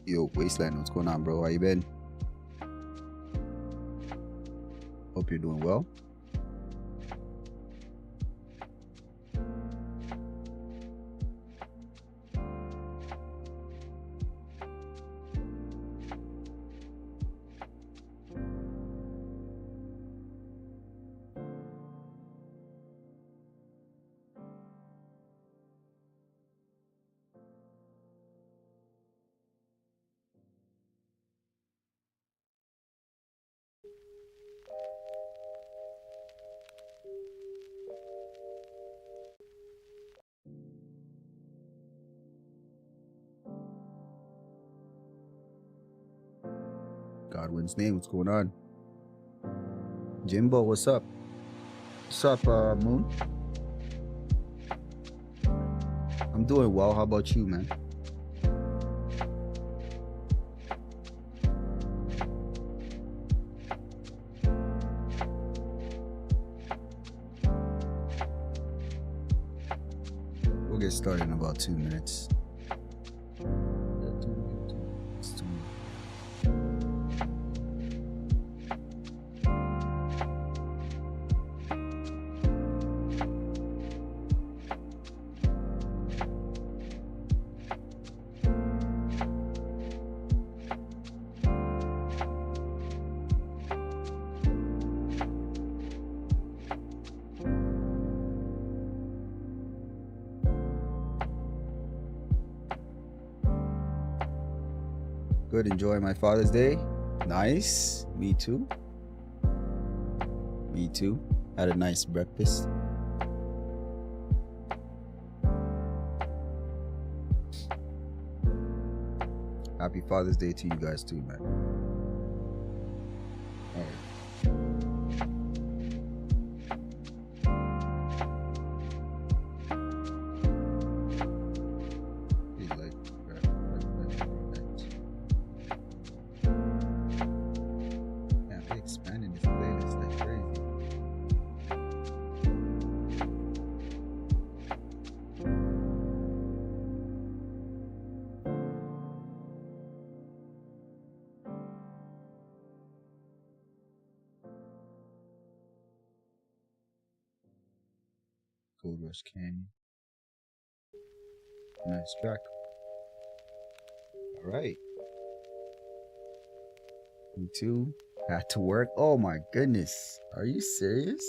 Yo, Wasteland, what's going on, bro? How you been? Hope you're doing well. Godwin's name, what's going on? Jimbo, what's up? What's up, Moon? I'm doing well. How about you, man? We'll get started in about 2 minutes. Good, enjoying my Father's Day. Nice. Me too. Me too. Had a nice breakfast. Happy Father's Day to you guys too, man. All right. Expanding this playlist like crazy. Gold Rush Canyon. Nice track. All right. Me too. Had to work. Oh my goodness. Are you serious?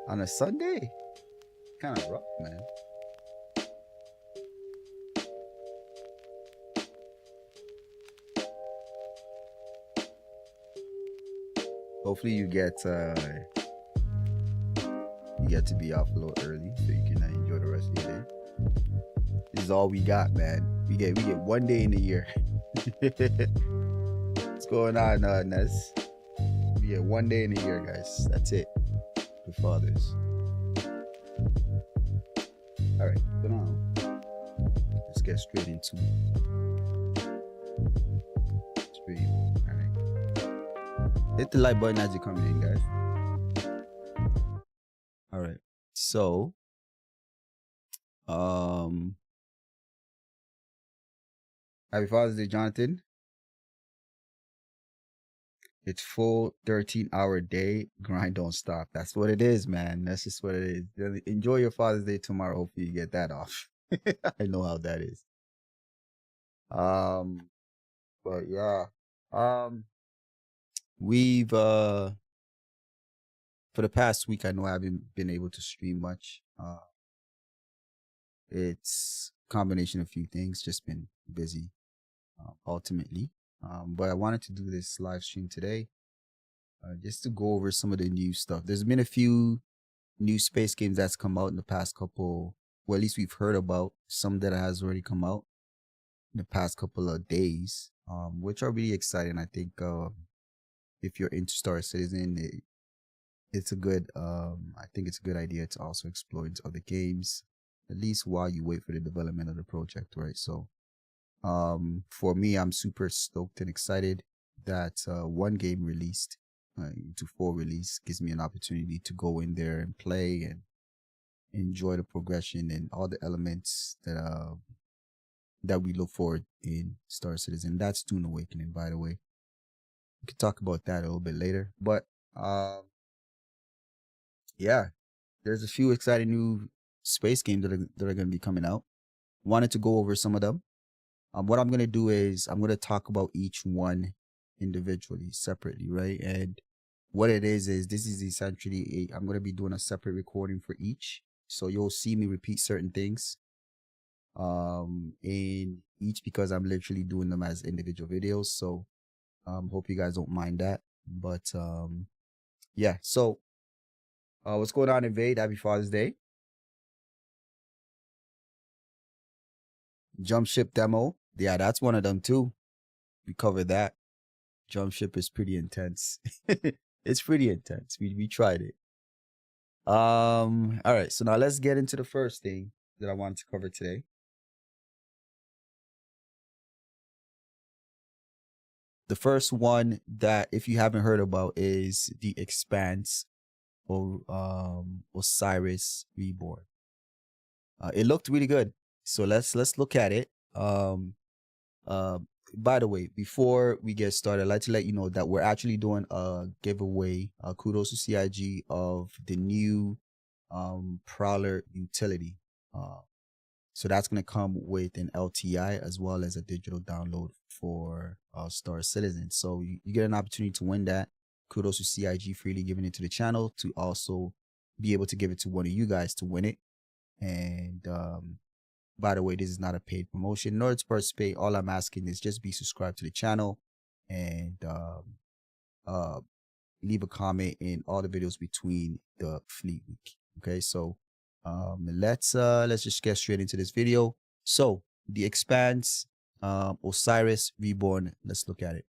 On a Sunday? Kind of rough, man. Hopefully you get to be off a little early so you can enjoy the rest of your day. This is all we got, man. We get 1 day in the year. What's going on, Nez? We get 1 day in the year, guys. That's it. For fathers. All right, so now let's get straight into stream. All right, hit the like button as you're coming in, guys. All right, so happy Father's Day, Jonathan. It's full 13-hour day. Grind don't stop. That's what it is, man. That's just what it is. Enjoy your Father's Day tomorrow. Hopefully you get that off. I know how that is. But yeah. We've for the past week, I know I haven't been able to stream much. It's a combination of a few things. Just been busy, ultimately. But I wanted to do this live stream today, just to go over some of the new stuff. There's been a few new space games that's come out in the past couple, well, at least we've heard about some that has already come out in the past couple of days, which are really exciting. I think if you're into Star Citizen, it's a good, I think it's a good idea to also explore into other games, at least while you wait for the development of the project, right? So for me, I'm super stoked and excited that one game released into 4 release gives me an opportunity to go in there and play and enjoy the progression and all the elements that that we look for in Star Citizen. That's Dune Awakening, by the way. We could talk about that a little bit later. But yeah, there's a few exciting new space games that are going to be coming out. Wanted to go over some of them. What I'm going to do is I'm going to talk about each one individually, separately, right? And what it is this is essentially I'm going to be doing a separate recording for each. So you'll see me repeat certain things in each because I'm literally doing them as individual videos. So hope you guys don't mind that. But yeah, so what's going on, Invade? Happy Father's Day. Jump Ship demo. Yeah, that's one of them too. We covered that. Jump Ship is pretty intense. It's pretty intense. We tried it. All right, so now let's get into the first thing that I wanted to cover today. The first one that, if you haven't heard about, is the Expanse or Osiris Reborn. It looked really good, so let's look at it. By the way, before we get started, I'd like to let you know that we're actually doing a giveaway. Kudos to CIG of the new Prowler Utility. So that's going to come with an LTI as well as a digital download for Star Citizen. So you get an opportunity to win that. Kudos to CIG freely giving it to the channel to also be able to give it to one of you guys to win it. And by the way, this is not a paid promotion, nor it's participate. All I'm asking is just be subscribed to the channel and leave a comment in all the videos between the Fleet Week. Okay, so let's just get straight into this video. So the Expanse Osiris Reborn, let's look at it.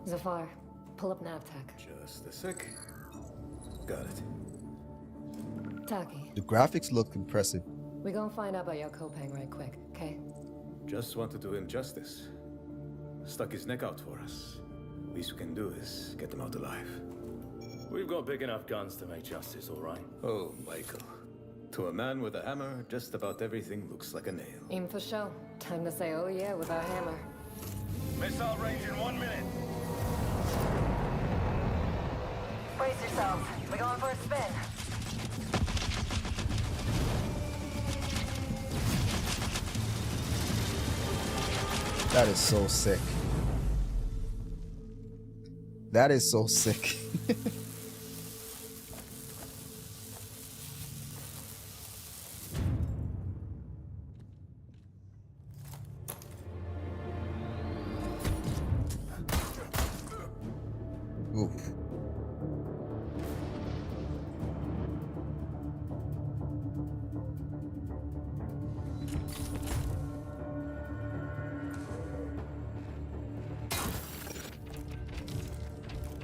Zafar, pull up NavTech. Just a sec. Got it. Taki, The graphics look impressive. we gonna find out about your Kopang right quick, okay? Just want to do him justice. Stuck his neck out for us. Least we can do is get him out alive. We've got big enough guns to make justice, all right? Oh, Michael. To a man with a hammer, just about everything looks like a nail. Aim for show. Time to say oh yeah with our hammer. Missile range in 1 minute. Brace yourselves. We're going for a spin. That is so sick. That is so sick. Oof.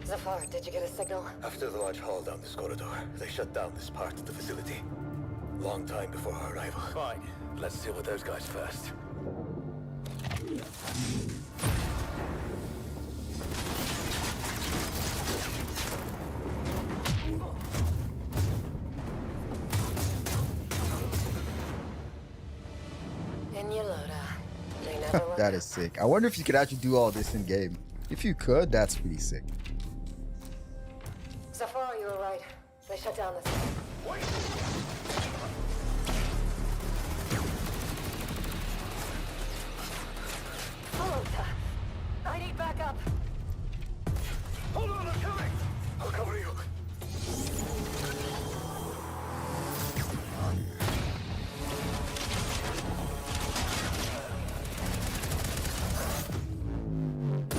Zafar, did you get a signal? After the large haul down this corridor, they shut down this part of the facility. Long time before our arrival. Fine. Let's deal with those guys first. In your loader. They never let That up. is sick. I wonder if you could actually do all this in game. If you could, that's pretty sick. Zafar, you were right. They shut down this. Follow, I need backup. Hold on, I'm coming! I'll cover you.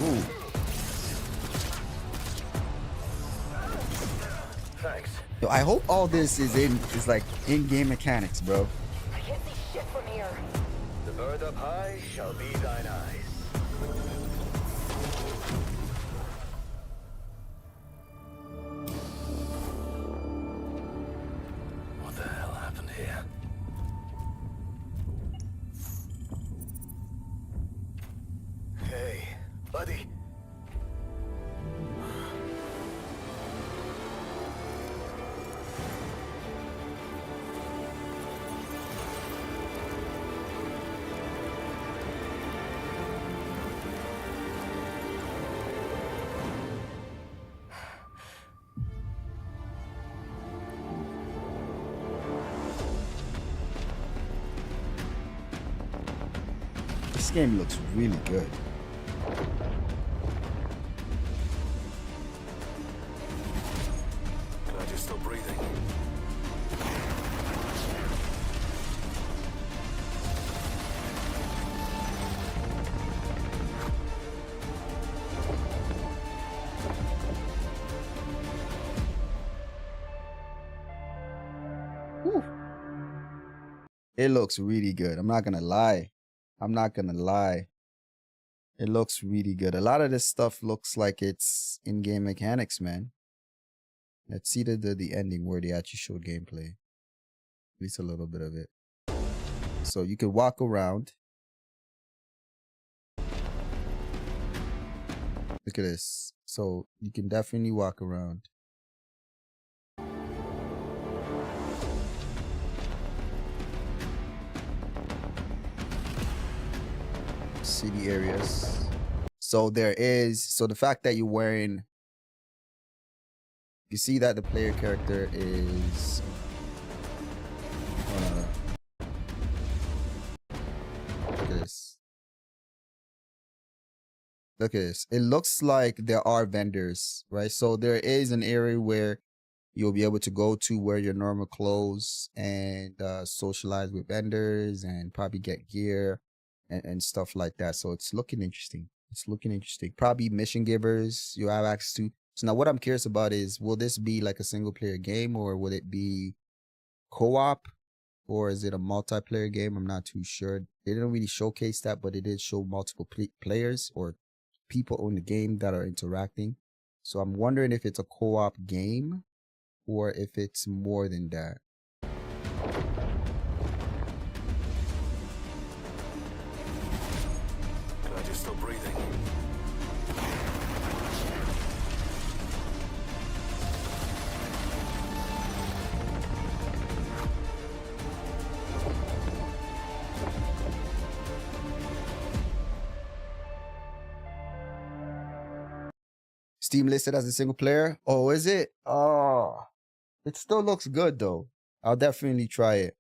Ooh. Thanks. Yo, I hope all this is like in-game mechanics, bro. I can't see shit from here. The bird up high shall be thine eyes. What the hell happened here? This game looks really good. Glad you're still breathing. Whew. It looks really good. I'm not gonna lie. I'm not gonna lie. It looks really good. A lot of this stuff looks like it's in-game mechanics, man. Let's see the ending where they actually showed gameplay. At least a little bit of it. So you can walk around. Look at this. So you can definitely walk around. City areas. So there is, so the fact that you're wearing, you see that the player character is look at this. Look at this. It looks like there are vendors, right? So there is an area where you'll be able to go to wear your normal clothes and socialize with vendors and probably get gear and stuff like that. So it's looking interesting. It's looking interesting. Probably mission givers you have access to. So now what I'm curious about is, will this be like a single player game, or will it be co-op, or is it a multiplayer game? I'm not too sure. They didn't really showcase that, but it did show multiple players or people in the game that are interacting. So I'm wondering if it's a co-op game or if it's more than that. Glad you're still breathing. Steam listed as a single player. Oh, is it? Oh, it still looks good though. I'll definitely try it.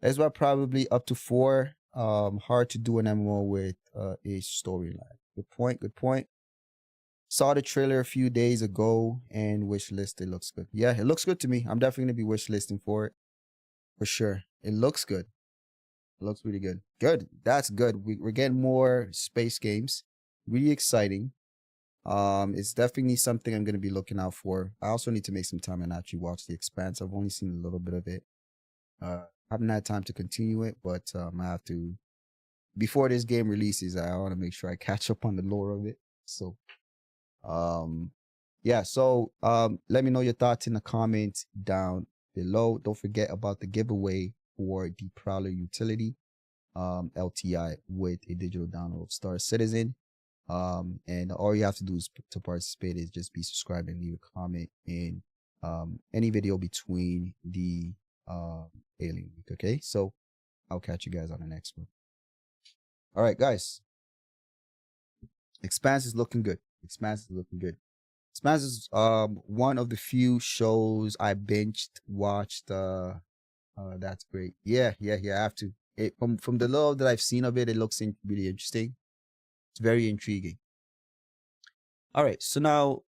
That's why probably up to 4. Hard to do an MMO with a storyline. Good point. Good point. Saw the trailer a few days ago and wishlist. It looks good. Yeah, it looks good to me. I'm definitely gonna be wishlisting for it for sure. It looks good. It looks really good. Good. That's good. We're getting more space games. Really exciting. It's definitely something I'm gonna be looking out for. I also need to make some time and actually watch The Expanse. I've only seen a little bit of it. Haven't had time to continue it, but I have to. Before this game releases, I want to make sure I catch up on the lore of it. So, yeah. So, let me know your thoughts in the comments down below. Don't forget about the giveaway for the Prowler Utility, LTI with a digital download of Star Citizen. And all you have to do is to participate is just be subscribed and leave a comment in any video between the alien week. Okay, so I'll catch you guys on the next one. All right, guys. Expanse is looking good. Expanse is looking good. Expanse is one of the few shows I watched. That's great. Yeah. I have to. From the little that I've seen of it, it looks really interesting. It's very intriguing. All right, so now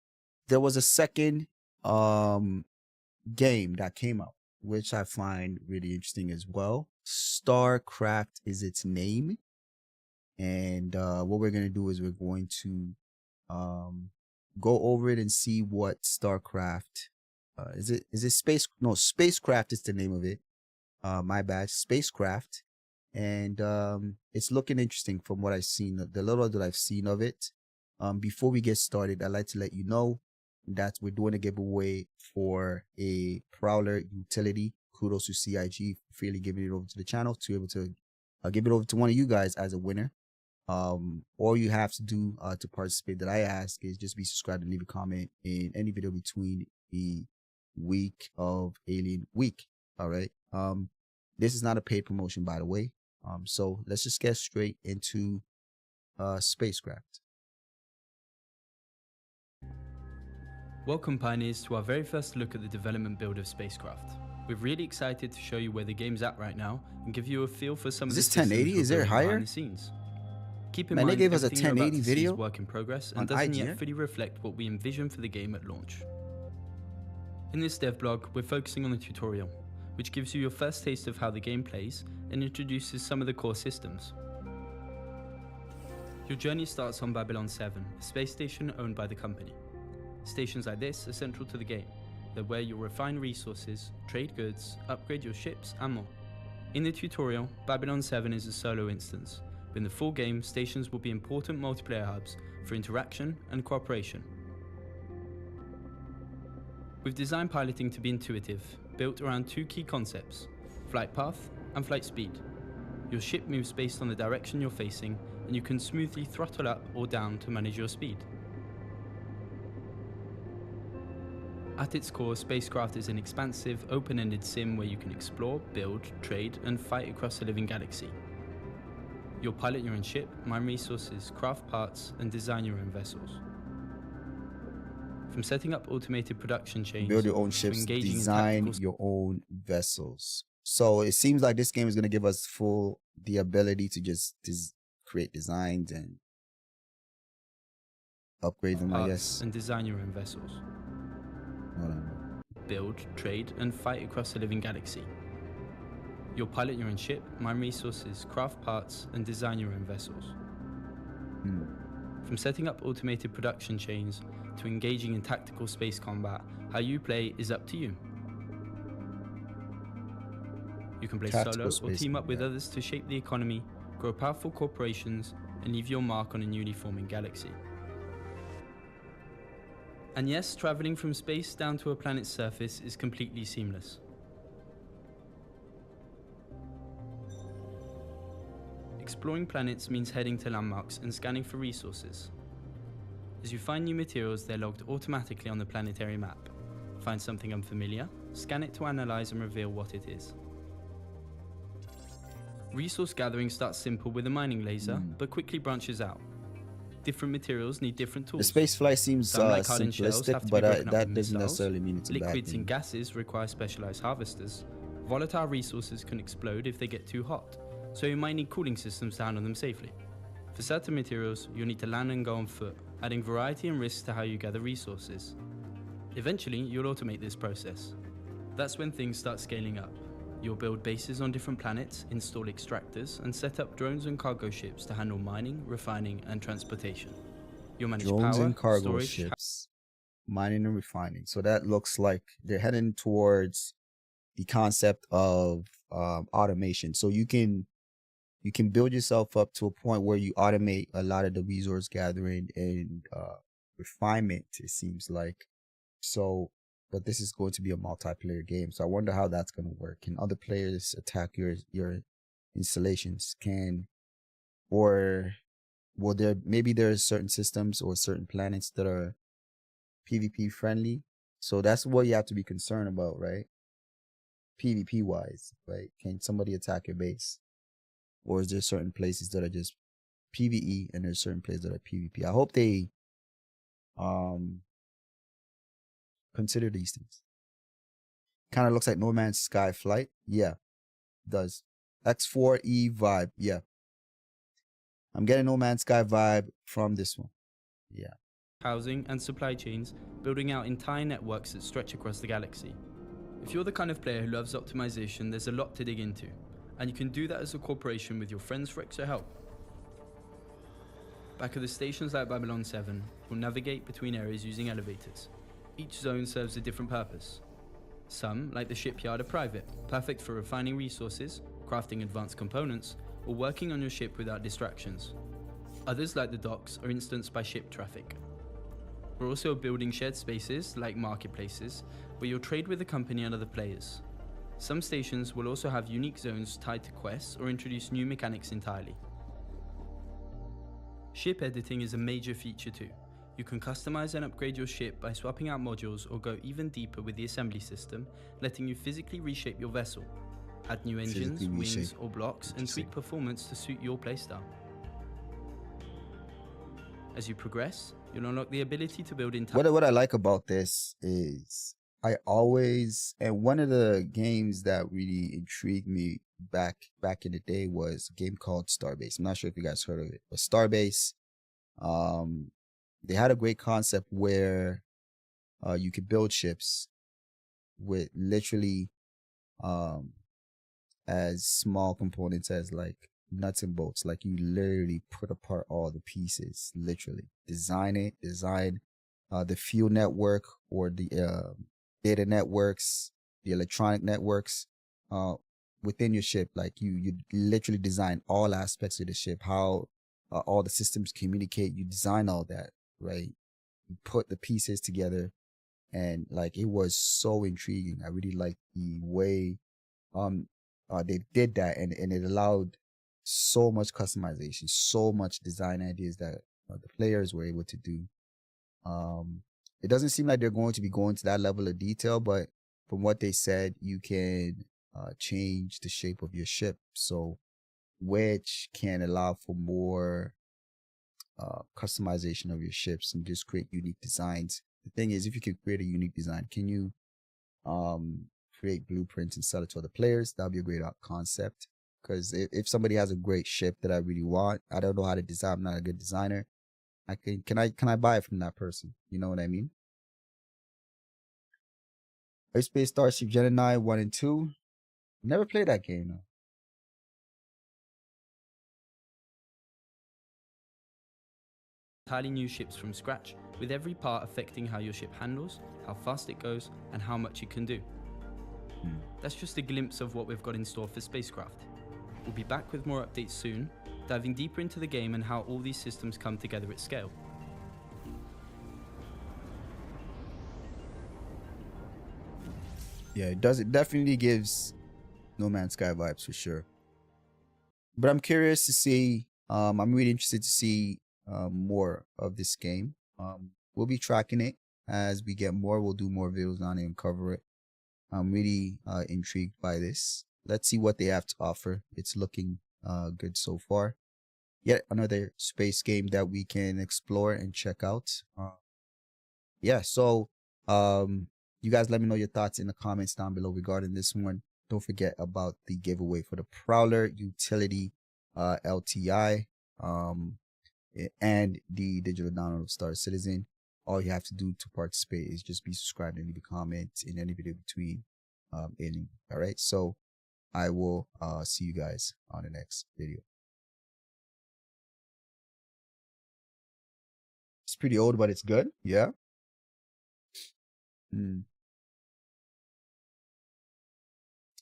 there was a second game that came out, which I find really interesting as well. Starcraft is its name. And what we're going to do is we're going to go over it and see what Starcraft is it Spacecraft is the name of it. My bad, Spacecraft. And it's looking interesting from what I've seen, the little that I've seen of it. Before we get started, I'd like to let you know that we're doing a giveaway for a Prowler Utility. Kudos to CIG for freely giving it over to the channel to be able to give it over to one of you guys as a winner. All you have to do to participate that I ask is just be subscribed and leave a comment in any video between the week of Alien Week. All right. This is not a paid promotion, by the way. So let's just get straight into Spacecraft. Welcome Pioneers to our very first look at the development build of Spacecraft. We're really excited to show you where the game's at right now and give you a feel for some of the Is this systems 1080? we're Is there building higher? behind the scenes. Keep in Man, they mind gave us a everything you're about 1080 to see is video work in progress on and doesn't IGN? yet fully reflect what we envision for the game at launch. In this dev blog, we're focusing on the tutorial, which gives you your first taste of how the game plays and introduces some of the core systems. Your journey starts on Babylon 7, a space station owned by the company. Stations like this are central to the game. They're where you'll refine resources, trade goods, upgrade your ships, and more. In the tutorial, Babylon 7 is a solo instance, but in the full game, stations will be important multiplayer hubs for interaction and cooperation. We've designed piloting to be intuitive, built around two key concepts, flight path and flight speed. Your ship moves based on the direction you're facing, and you can smoothly throttle up or down to manage your speed. At its core, Spacecraft is an expansive, open-ended sim where you can explore, build, trade, and fight across a living galaxy. You'll pilot your own ship, mine resources, craft parts, and design your own vessels. From setting up automated production chains, Build your own to ships, engaging in design tactical your own vessels. So it seems like this game is going to give us the ability to just create designs and upgrade them, I parts guess. and design your own vessels. Hold on. Build, trade, and fight across a living galaxy. You'll pilot your own ship, mine resources, craft parts, and design your own vessels. From setting up automated production chains to engaging in tactical space combat, how you play is up to you. You can play Tactical solo or space team up with combat. others to shape the economy, grow powerful corporations, and leave your mark on a newly forming galaxy. And yes, traveling from space down to a planet's surface is completely seamless. Exploring planets means heading to landmarks and scanning for resources. As you find new materials, they're logged automatically on the planetary map. Find something unfamiliar, scan it to analyze and reveal what it is. Resource gathering starts simple with a mining laser, but quickly branches out. Different materials need different tools. The space flight seems Some, like hardened shells, have simplistic, to be but broken up that with doesn't missiles. necessarily mean it's a bad Liquids thing. and gases require specialized harvesters. Volatile resources can explode if they get too hot, so you might need cooling systems to handle them safely. For certain materials, you'll need to land and go on foot, adding variety and risk to how you gather resources. Eventually, you'll automate this process. That's when things start scaling up. You'll build bases on different planets, install extractors, and set up drones and cargo ships to handle mining, refining, and transportation. You'll manage Drones power, and cargo storage, ships, mining and refining. So that looks like they're heading towards the concept of automation. So you can build yourself up to a point where you automate a lot of the resource gathering and refinement, it seems like. So, but this is going to be a multiplayer game. So I wonder how that's going to work. Can other players attack your installations? Or will maybe there are certain systems or certain planets that are PvP friendly? So that's what you have to be concerned about, right? PvP wise, right? Can somebody attack your base? Or is there certain places that are just PvE and there's certain places that are PvP? I hope they consider these things. Kind of looks like No Man's Sky Flight. Yeah, does. X4E vibe. Yeah. I'm getting No Man's Sky vibe from this one. Yeah. housing, and supply chains, building out entire networks that stretch across the galaxy. If you're the kind of player who loves optimization, there's a lot to dig into, and you can do that as a corporation with your friends for extra help. Back at the stations like Babylon 7, you'll navigate between areas using elevators. Each zone serves a different purpose. Some, like the shipyard, are private, perfect for refining resources, crafting advanced components, or working on your ship without distractions. Others, like the docks, are instanced by ship traffic. We're also building shared spaces, like marketplaces, where you'll trade with the company and other players. Some stations will also have unique zones tied to quests or introduce new mechanics entirely. Ship editing is a major feature too. You can customize and upgrade your ship by swapping out modules or go even deeper with the assembly system, letting you physically reshape your vessel. Add new engines, wings, or blocks, and tweak performance to suit your playstyle. As you progress, you'll unlock the ability to build entire... What I like about this is and one of the games that really intrigued me back in the day was a game called Starbase. I'm not sure if you guys heard of it, but Starbase, they had a great concept where you could build ships with literally as small components as like nuts and bolts. Like you literally put apart all the pieces, literally design the fuel network or the data networks, the electronic networks within your ship. Like you literally design all aspects of the ship, how all the systems communicate. You design all that, right? You put the pieces together, and like it was so intriguing. I really liked the way they did that, and it allowed so much customization, so much design ideas that the players were able to do. It doesn't seem like they're going to be going to that level of detail, but from what they said, you can change the shape of your ship, so which can allow for more customization of your ships and just create unique designs. The thing is, if you can create a unique design, can you create blueprints and sell it to other players? That'd be a great concept. Because if somebody has a great ship that I really want, I don't know how to design. I'm not a good designer. Can I buy it from that person? You know what I mean? Airspace Starship Gemini 1 and 2. Never played that game though. Entirely new ships from scratch, with every part affecting how your ship handles, how fast it goes, and how much it can do. That's just a glimpse of what we've got in store for Spacecraft. We'll be back with more updates soon, diving deeper into the game and how all these systems come together at scale. Yeah, it does. It definitely gives No Man's Sky vibes for sure. But I'm curious to see. I'm really interested to see more of this game. We'll be tracking it as we get more. We'll do more videos on it and cover it. I'm really intrigued by this. Let's see what they have to offer. It's looking good so far. Yet another space game that we can explore and check out. Yeah, so you guys let me know your thoughts in the comments down below regarding this one. Don't forget about the giveaway for the Prowler Utility LTI and the digital download of Star Citizen. All you have to do to participate is just be subscribed and leave a comment in any video between any. All right, so I will see you guys on the next video. It's pretty old, but it's good. Yeah.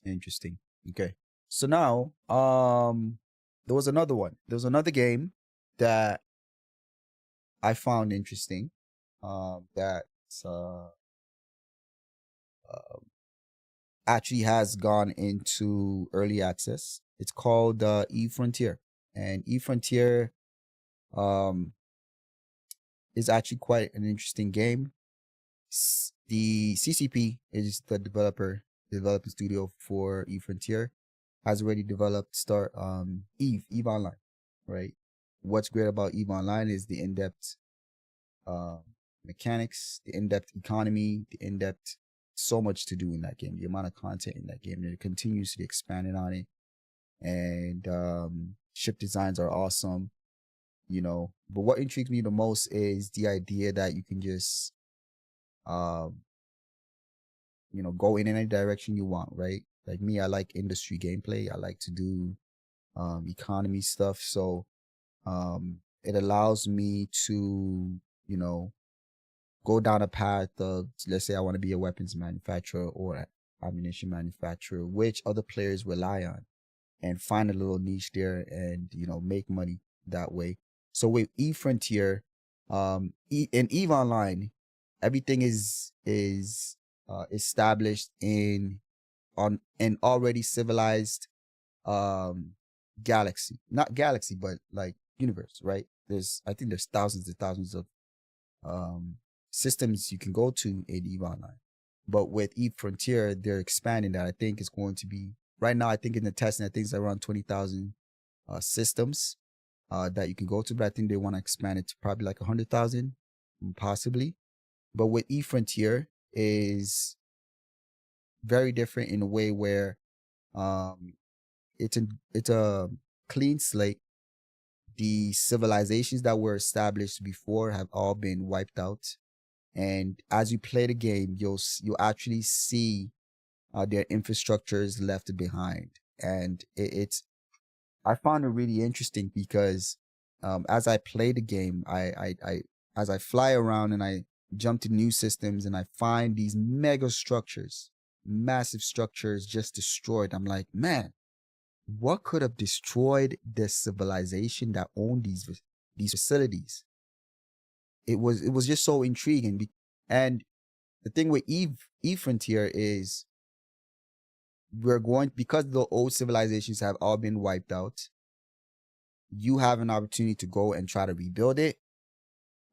Interesting. Okay. So now, there was another one. There was another game that I found interesting. That actually has gone into early access. It's called eFrontier, and eFrontier is actually quite an interesting game. The CCP is the development studio for eFrontier, has already developed Eve Online, right? What's great about Eve Online is the in-depth mechanics, the in-depth economy, the in-depth, so much to do in that game, the amount of content in that game, and it continues to be expanded on it. And ship designs are awesome, you know. But what intrigues me the most is the idea that you can just you know, go in any direction you want, right? Like me, I like industry gameplay. I like to do economy stuff. So it allows me to, you know, go down a path of, let's say I want to be a weapons manufacturer or ammunition manufacturer, which other players rely on, and find a little niche there and, you know, make money that way. So with eFrontier, in EVE Online, everything is established in an already civilized galaxy, not galaxy, but like universe, right? I think there's thousands and thousands of systems you can go to in EVE Online. But with eFrontier, they're expanding that. I think it's going to be, right now, I think in the testing, I think it's around 20,000 systems that you can go to, but I think they want to expand it to probably like 100,000, possibly. But with eFrontier is very different in a way where it's a clean slate. The civilizations that were established before have all been wiped out, and as you play the game, you'll actually see their infrastructures left behind, and it's I found it really interesting because as I play the game, I as I fly around and I jump to new systems and I find these mega structures, massive structures just destroyed. I'm like, man, what could have destroyed the civilization that owned these facilities? It was just so intriguing. And the thing with E Frontier is we're going, because the old civilizations have all been wiped out, you have an opportunity to go and try to rebuild it,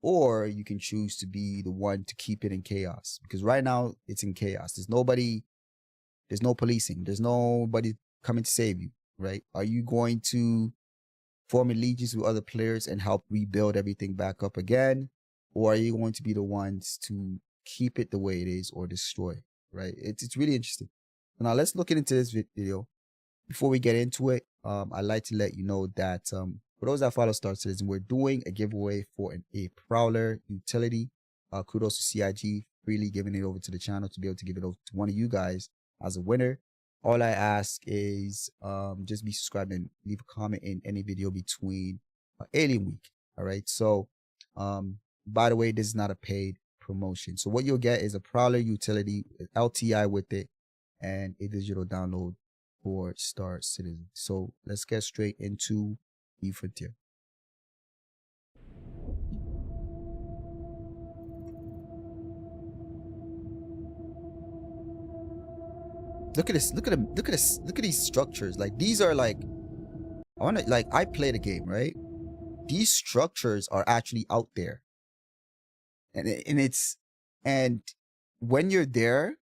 or you can choose to be the one to keep it in chaos, because right now it's in chaos. There's no policing, there's nobody coming to save you, right? Are you going to form allegiance with other players and help rebuild everything back up again, or are you going to be the ones to keep it the way it is or destroy, right? It's really interesting. Now let's look into this video. Before we get into it, I'd like to let you know that for those that follow Star Citizen, we're doing a giveaway for a Prowler Utility. Kudos to CIG, freely giving it over to the channel to be able to give it over to one of you guys as a winner. All I ask is just be subscribed and leave a comment in any video between Alien Week. All right. So, by the way, this is not a paid promotion. So what you'll get is a Prowler Utility, LTI with it, and a digital download for Star Citizen. So let's get straight into E Frontier. Look at this. Look at them. Look at this. Look at these structures. Like, these are like, I play the game, right? These structures are actually out there. And when you're there,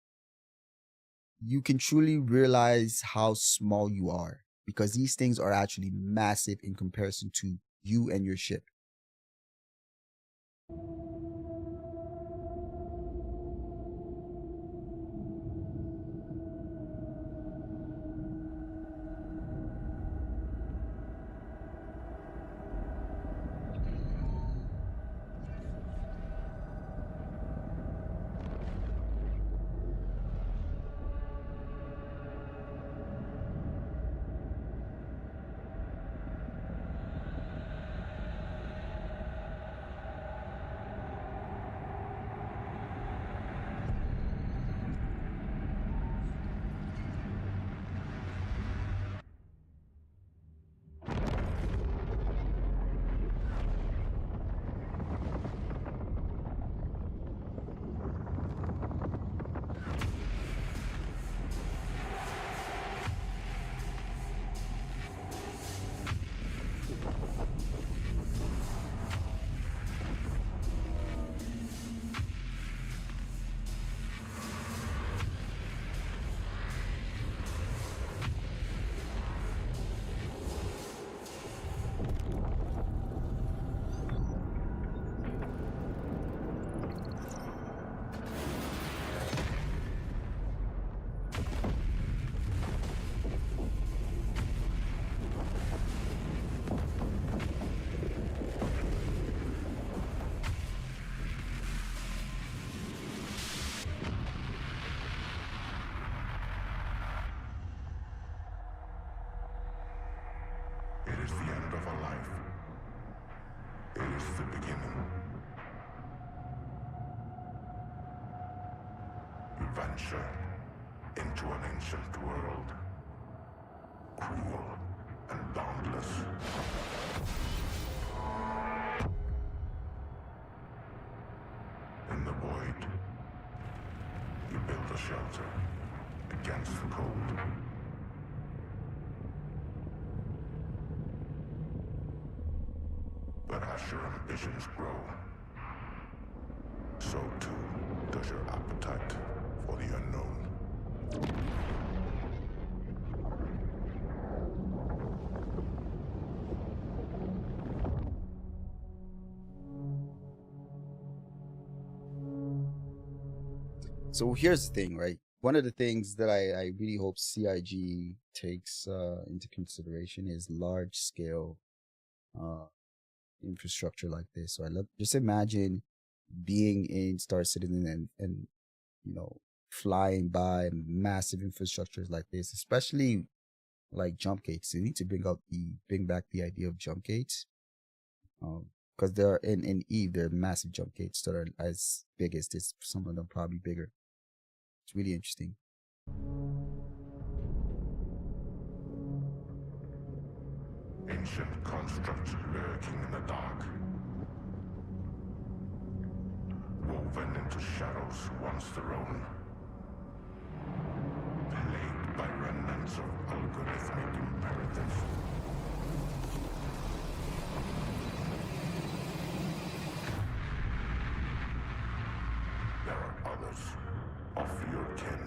you can truly realize how small you are, because these things are actually massive in comparison to you and your ship. It is the end of a life. It is the beginning. You venture into an ancient world, cruel and boundless. In the void, you build a shelter against the cold. But as your ambitions grow, so too does your appetite for the unknown. So here's the thing, right? one of the things that I really hope CIG takes into consideration is large scale infrastructure like this. So I love, just imagine being in Star Citizen and you know, flying by massive infrastructures like this, especially like jump gates. They need to bring back the idea of jump gates. Because there are in Eve, there are massive jump gates that are as big as this, some of them probably bigger. It's really interesting. Ancient constructs lurking in the dark, woven into shadows once their own, plagued by remnants of algorithmic imperatives. There are others of your kin,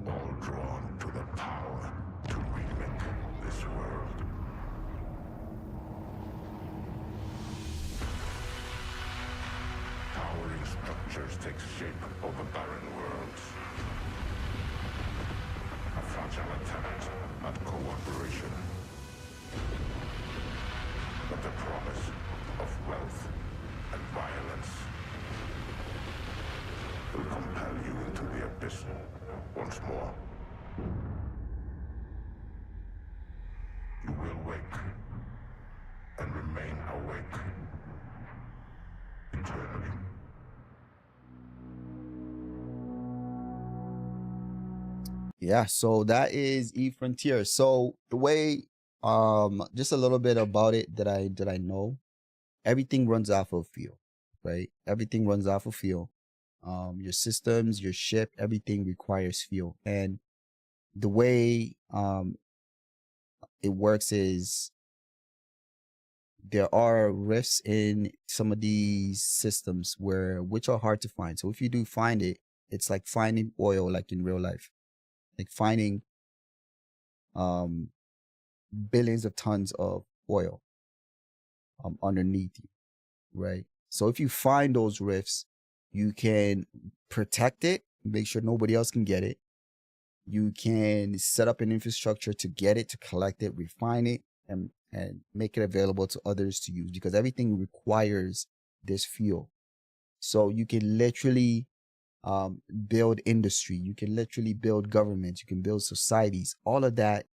all drawn to the power to remake this world. Towering structures take shape over barren worlds. A fragile attempt at cooperation. But the promise of wealth and violence will compel you into the abyss once more. You will wake and remain awake eternally. Yeah, so that is eFrontier. So the way, just a little bit about it that I know, everything runs off of fuel, right? Everything runs off of fuel. Your systems, your ship, everything requires fuel. And the way it works is there are rifts in some of these systems which are hard to find. So if you do find it, it's like finding oil, like in real life, like finding billions of tons of oil underneath you, right? So if you find those rifts, you can protect it, make sure nobody else can get it. You can set up an infrastructure to get it, to collect it, refine it, and make it available to others to use, because everything requires this fuel. So you can literally build industry, you can literally build governments, you can build societies. All of that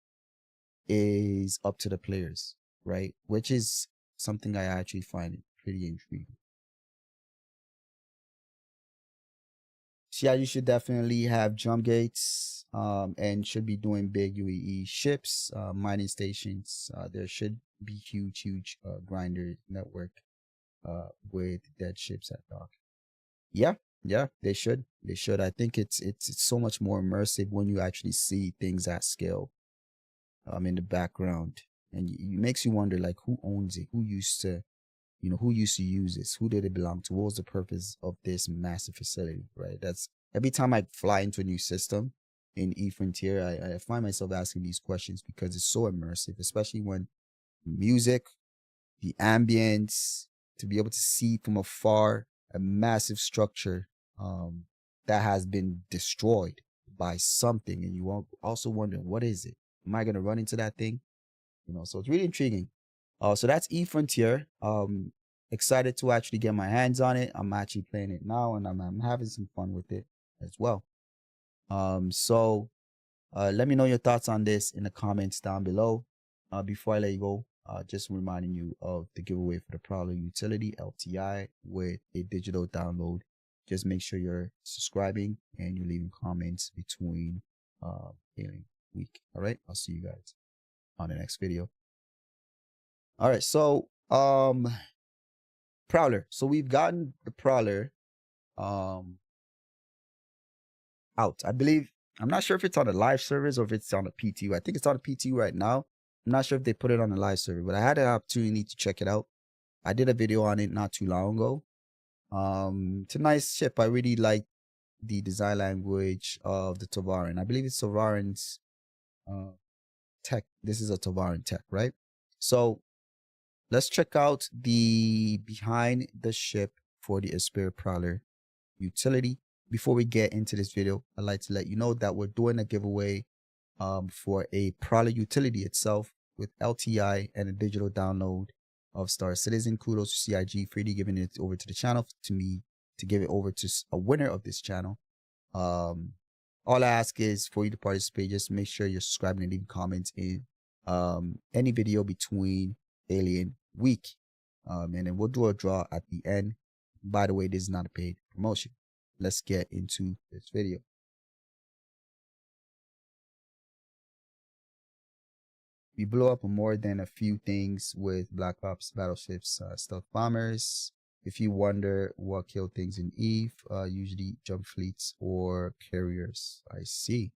is up to the players, right? Which is something I actually find pretty intriguing. So yeah, you should definitely have jump gates, and should be doing big UAE ships, mining stations. There should be huge grinder network with dead ships at dock. Yeah, they should. I think it's so much more immersive when you actually see things at scale in the background, and it makes you wonder, like, who owns it, who used to use this, who did it belong to, what was the purpose of this massive facility, right? That's every time I fly into a new system in eFrontier, I find myself asking these questions, because it's so immersive, especially when music, the ambience, to be able to see from afar a massive structure that has been destroyed by something, and you are also wondering, what is it? Am I going to run into that thing? So it's really intriguing. So that's eFrontier. Excited to actually get my hands on it. I'm actually playing it now, and I'm having some fun with it as well. So let me know your thoughts on this in the comments down below. Before I let you go, just reminding you of the giveaway for the Prowler Utility LTI with a digital download. Just make sure you're subscribing and you're leaving comments between Alien Week. All right, I'll see you guys on the next video. All right, so Prowler. So we've gotten the Prowler out. I believe, I'm not sure if it's on the live service or if it's on the PTU. I think it's on the PTU right now. I'm not sure if they put it on the live server, but I had an opportunity to check it out. I did a video on it not too long ago. It's a nice ship. I really like the design language of the Tovaran. I believe it's Tovaran's tech. This is a Tovaran tech, right? So let's check out the behind the ship for the Aspire Prowler. Utility. Before we get into this video, I'd like to let you know that we're doing a giveaway for a Prowler Utility itself with LTI and a digital download of Star Citizen. Kudos to CIG for giving it over to the channel, to me, to give it over to a winner of this channel. All I ask is for you to participate. Just make sure you're subscribing and leaving comments in any video between Alien Week. And then we'll do a draw at the end. By the way, this is not a paid promotion. Let's get into this video. We blew up more than a few things with Black Ops, battleships, stealth bombers. If you wonder what killed things in EVE, usually jump fleets or carriers. I see.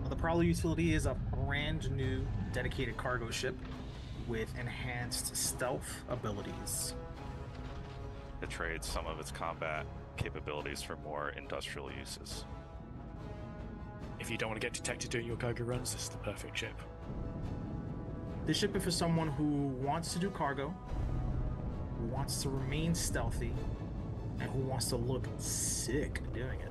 The Prowler Utility is a brand new dedicated cargo ship with enhanced stealth abilities. It trades some of its combat capabilities for more industrial uses. If you don't want to get detected doing your cargo runs, this is the perfect ship. This ship is for someone who wants to do cargo, who wants to remain stealthy, and who wants to look sick doing it.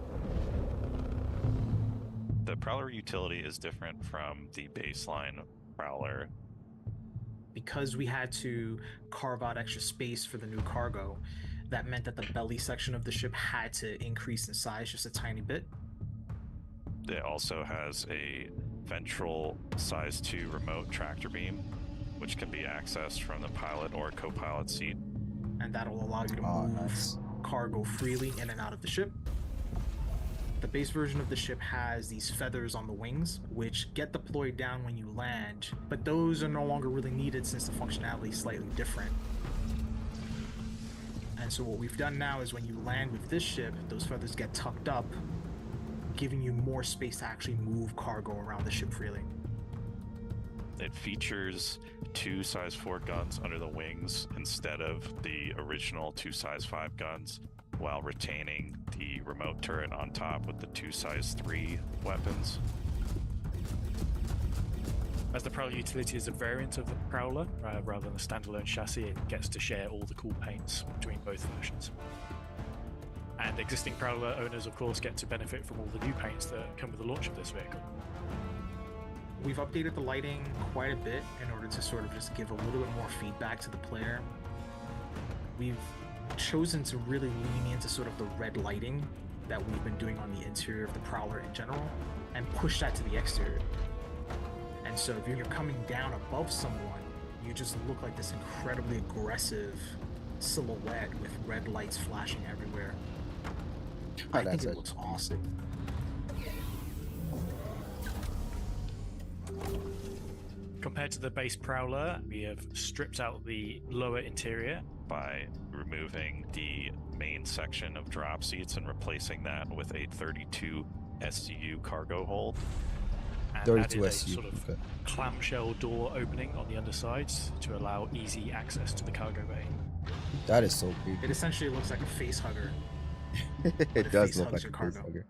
The Prowler Utility is different from the baseline Prowler. Because we had to carve out extra space for the new cargo, that meant that the belly section of the ship had to increase in size just a tiny bit. It also has a ventral size 2 remote tractor beam, which can be accessed from the pilot or co-pilot seat. And that'll allow you to move cargo freely in and out of the ship. The base version of the ship has these feathers on the wings, which get deployed down when you land, but those are no longer really needed since the functionality is slightly different. And so what we've done now is when you land with this ship, those feathers get tucked up, giving you more space to actually move cargo around the ship freely. It features 2 size 4 guns under the wings instead of the original 2 size 5 guns, while retaining the remote turret on top with the 2 size 3 weapons. As the Prowler Utility is a variant of the Prowler, rather than a standalone chassis, it gets to share all the cool paints between both versions. And existing Prowler owners, of course, get to benefit from all the new paints that come with the launch of this vehicle. We've updated the lighting quite a bit in order to sort of just give a little bit more feedback to the player. We've chosen to really lean into sort of the red lighting that we've been doing on the interior of the Prowler in general and push that to the exterior. And so if you're coming down above someone, you just look like this incredibly aggressive silhouette with red lights flashing everywhere. I think it looks awesome. Compared to the base Prowler, we have stripped out the lower interior by removing the main section of drop seats and replacing that with a 32 SCU cargo hold. And 32 added a SCU, sort of okay. clamshell door opening on the undersides to allow easy access to the cargo bay. That is so creepy. It essentially looks like a face hugger. It does look like a cargo. face hugger.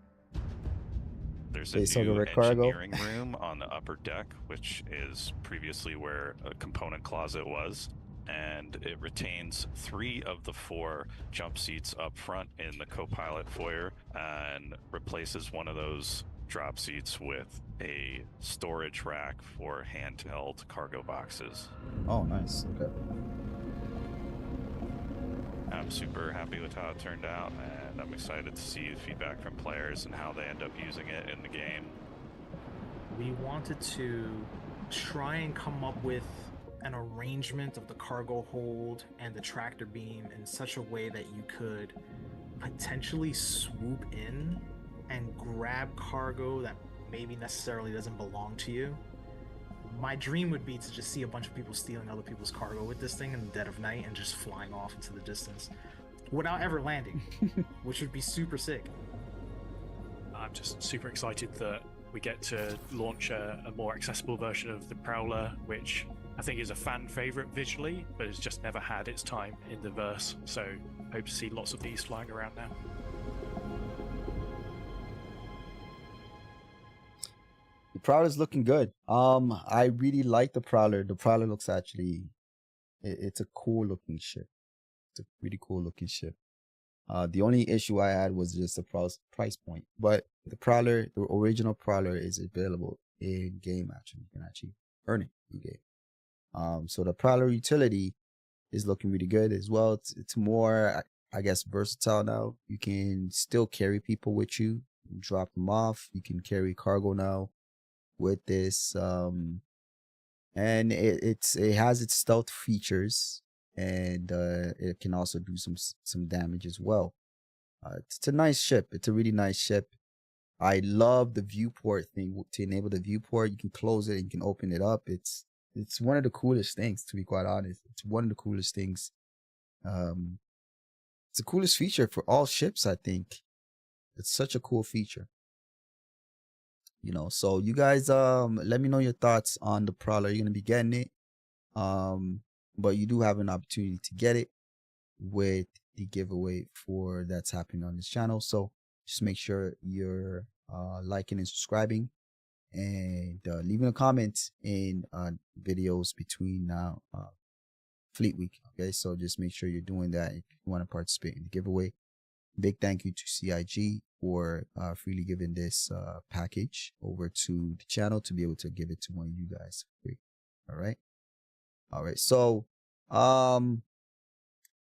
There's a Face new hugger cargo. engineering room on the upper deck, which is previously where a component closet was, and it retains 3 of the 4 jump seats up front in the co-pilot foyer and replaces one of those drop seats with a storage rack for handheld cargo boxes. Oh, nice. Okay. I'm super happy with how it turned out, and I'm excited to see the feedback from players and how they end up using it in the game. We wanted to try and come up with an arrangement of the cargo hold and the tractor beam in such a way that you could potentially swoop in and grab cargo that maybe necessarily doesn't belong to you. My dream would be to just see a bunch of people stealing other people's cargo with this thing in the dead of night and just flying off into the distance without ever landing, which would be super sick. I'm just super excited that we get to launch a more accessible version of the Prowler, which I think is a fan favorite visually, but has just never had its time in the verse. So hope to see lots of these flying around now. The Prowler is looking good. I really like the Prowler. The Prowler looks actually, it's a cool looking ship. It's a really cool looking ship. The only issue I had was just the price point. But the Prowler, the original Prowler, is available in game. Actually, you can actually earn it in game. So the Prowler Utility is looking really good as well. It's more, I guess, versatile now. You can still carry people with you, drop them off. You can carry cargo now with this. And it has its stealth features, and it can also do some damage as well. It's a nice ship. It's a really nice ship. I love the viewport thing. To enable the viewport, you can close it and you can open it up. It's one of the coolest things, to be quite honest. It's one of the coolest things. It's the coolest feature for all ships, I think. It's such a cool feature. You know, so you guys let me know your thoughts on the Prowler. You're gonna be getting it. But you do have an opportunity to get it with the giveaway for that's happening on this channel. So just make sure you're liking and subscribing, and leaving a comment in videos between now Fleet Week. Okay, so just make sure you're doing that if you want to participate in the giveaway. Big thank you to CIG for freely giving this package over to the channel to be able to give it to one of you guys for free. All right, so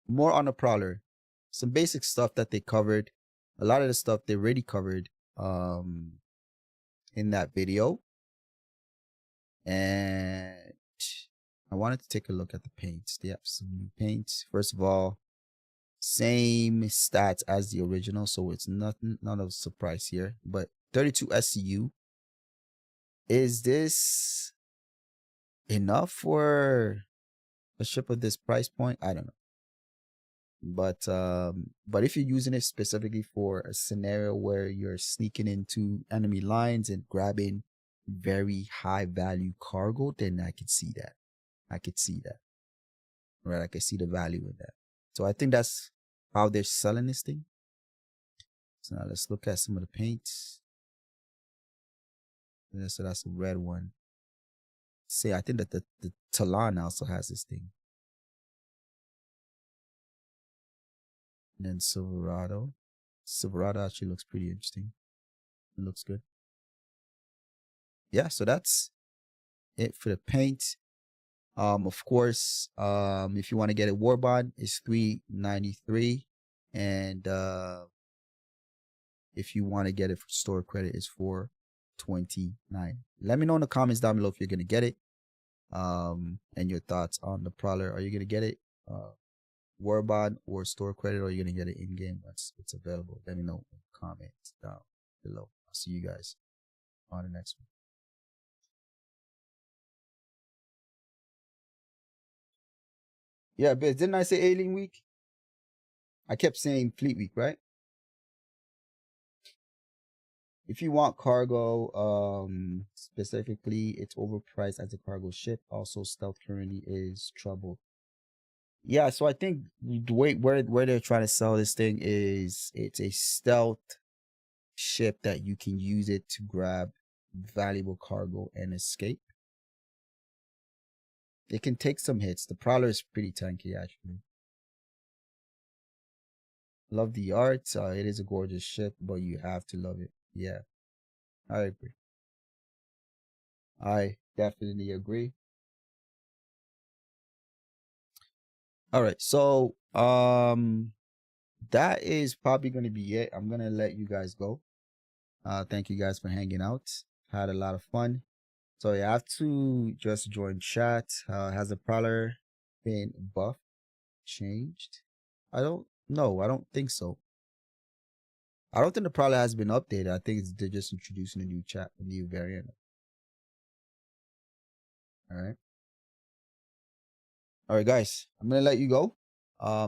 more on the Prowler. Some basic stuff that they covered. A lot of the stuff they already covered in that video. And I wanted to take a look at the paints. They have some new paints. First of all, same stats as the original, so it's none of a surprise here. But 32 SCU. Is this enough for a ship of this price point? I don't know. But if you're using it specifically for a scenario where you're sneaking into enemy lines and grabbing very high value cargo, then I could see that. Right? I could see the value in that. So I think that's how they're selling this thing. So now let's look at some of the paints. Yeah, so that's a red one. See, I think that the Talon also has this thing. And then Silverado. Silverado actually looks pretty interesting. It looks good. Yeah, so that's it for the paint. Of course, if you want to get a Warbond, it's $393, and if you want to get it for store credit, it's $429. Let me know in the comments down below if you're gonna get it, and your thoughts on the Prowler. Are you gonna get it, Warbond or store credit, or are you gonna get it in game once it's available? Let me know in the comments down below. I'll see you guys on the next one. Yeah, but didn't I say Alien Week? I kept saying Fleet Week, right? If you want cargo, specifically, it's overpriced as a cargo ship. Also, stealth currently is troubled. Yeah, so I think the way where they're trying to sell this thing is it's a stealth ship that you can use it to grab valuable cargo and escape. It can take some hits. The Prowler is pretty tanky, actually. Love the art. It is a gorgeous ship, but you have to love it. Yeah, I agree. I definitely agree. All right, so that is probably going to be it. I'm gonna let you guys go. Thank you guys for hanging out. Had a lot of fun. So you have to just join chat. Has the Prowler been buffed, changed? I don't know. I don't think so. I don't think the Prowler has been updated. I think they're just introducing a new chat, a new variant. All right, guys. I'm gonna let you go.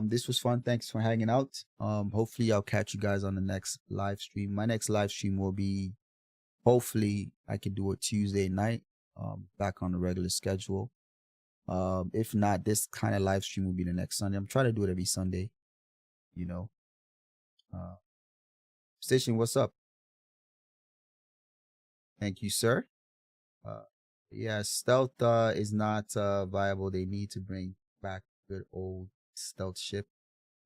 This was fun. Thanks for hanging out. Hopefully I'll catch you guys on the next live stream. My next live stream will be, hopefully I can do it Tuesday night, back on the regular schedule. If not, this kind of live stream will be the next Sunday. I'm trying to do it every Sunday, you know. Station, what's up? Thank you, sir. Yeah, stealth is not viable. They need to bring back good old stealth ship.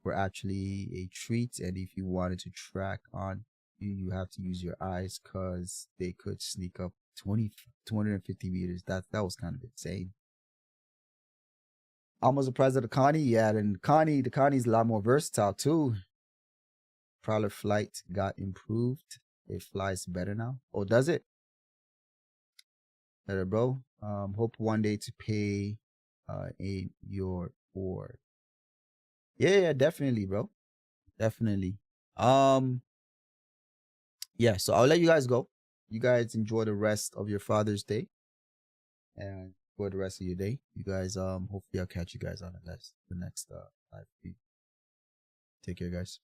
Were actually a treat, and if you wanted to track on you, you have to use your eyes because they could sneak up 250 meters. That was kind of insane. Almost surprised at the Connie. Yeah, and the Connie's a lot more versatile too. Prowler flight got improved. It flies better now. Oh, does it? Better, bro. Hope one day to pay in your board. Yeah, definitely, bro. Definitely. Yeah, so I'll let you guys go. You guys enjoy the rest of your Father's Day and enjoy the rest of your day. You guys, hopefully I'll catch you guys on the next live feed. Take care, guys.